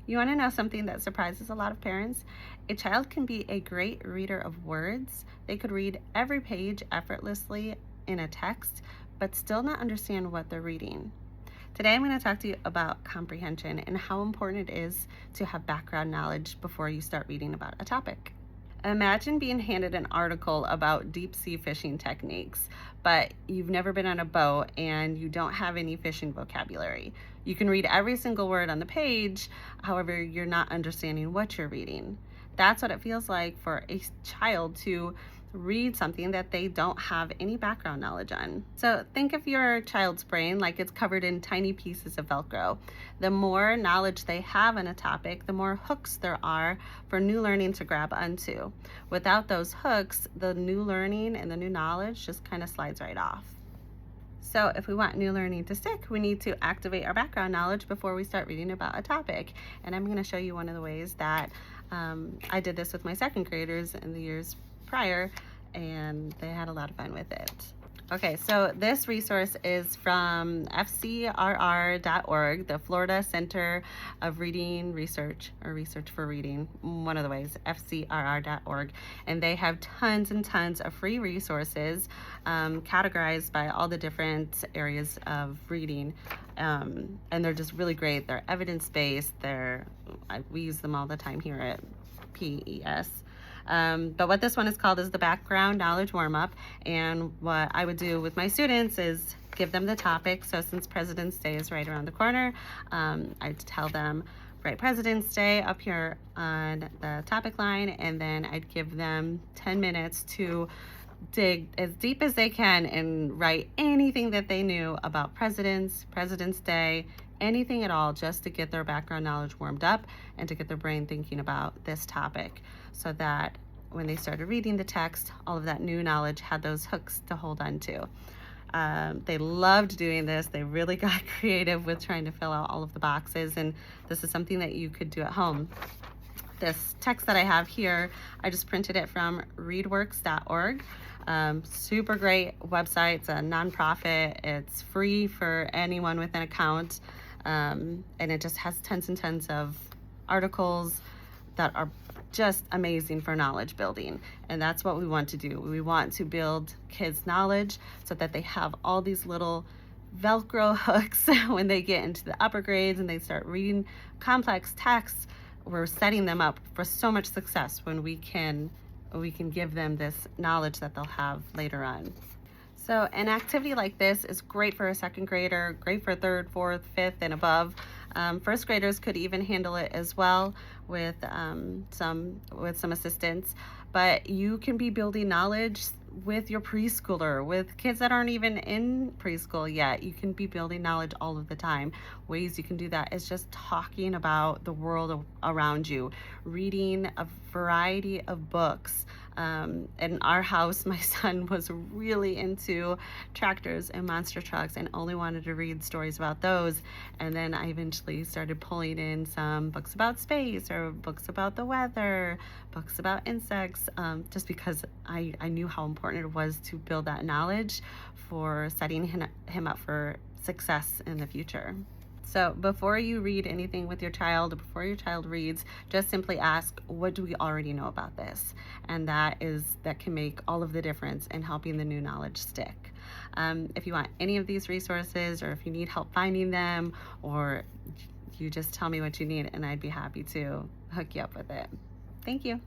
You want to know something that surprises a lot of parents? A child can be a great reader of words. They could read every page effortlessly in a text, but still not understand what they're reading. Today, I'm going to talk to you about comprehension and how important it is to have background knowledge before you start reading about a topic. Imagine being handed an article about deep sea fishing techniques, but you've never been on a boat and you don't have any fishing vocabulary. You can read every single word on the page, however, you're not understanding what you're reading. That's what it feels like for a child to read something that they don't have any background knowledge on. So think of your child's brain like it's covered in tiny pieces of Velcro. The more knowledge they have on a topic, the more hooks there are for new learning to grab onto. Without those hooks, the new learning and the new knowledge just kind of slides right off. So if we want new learning to stick, we need to activate our background knowledge before we start reading about a topic. And I'm going to show you one of the ways that I did this with my second graders in the years prior, and they had a lot of fun with it. Okay, so this resource is from fcrr.org, the Florida Center of Reading Research, or Research for Reading, one of the ways, fcrr.org. And they have tons and tons of free resources categorized by all the different areas of reading. And they're just really great. They're evidence-based. We use them all the time here at PES. But what this one is called is the background knowledge warm-up, and what I would do with my students is give them the topic. So since President's Day is right around the corner, I'd tell them write President's Day up here on the topic line, and then I'd give them 10 minutes to dig as deep as they can and write anything that they knew about President's Day, anything at all, just to get their background knowledge warmed up and to get their brain thinking about this topic, so that when they started reading the text, all of that new knowledge had those hooks to hold on to. They loved doing this. They really got creative with trying to fill out all of the boxes, and this is something that you could do at home. This text that I have here, I just printed it from readworks.org. Super great website. It's a nonprofit. It's free for anyone with an account. And it just has tons and tons of articles that are just amazing for knowledge building. And that's what we want to do. We want to build kids' knowledge so that they have all these little Velcro hooks when they get into the upper grades and they start reading complex texts. We're setting them up for so much success when we can give them this knowledge that they'll have later on. So an activity like this is great for a second grader, great for third, fourth, fifth, and above. First graders could even handle it as well with some assistance. But you can be building knowledge with your preschooler, with kids that aren't even in preschool yet. You can be building knowledge all of the time. Ways you can do that is just talking about the world around you, reading a variety of books. In our house, my son was really into tractors and monster trucks and only wanted to read stories about those. And then I eventually started pulling in some books about space or books about the weather, books about insects, just because I knew how important it was to build that knowledge for setting him up for success in the future. So before you read anything with your child, or before your child reads, just simply ask, what do we already know about this? And that can make all of the difference in helping the new knowledge stick. If you want any of these resources, or if you need help finding them, or you just tell me what you need and I'd be happy to hook you up with it. Thank you.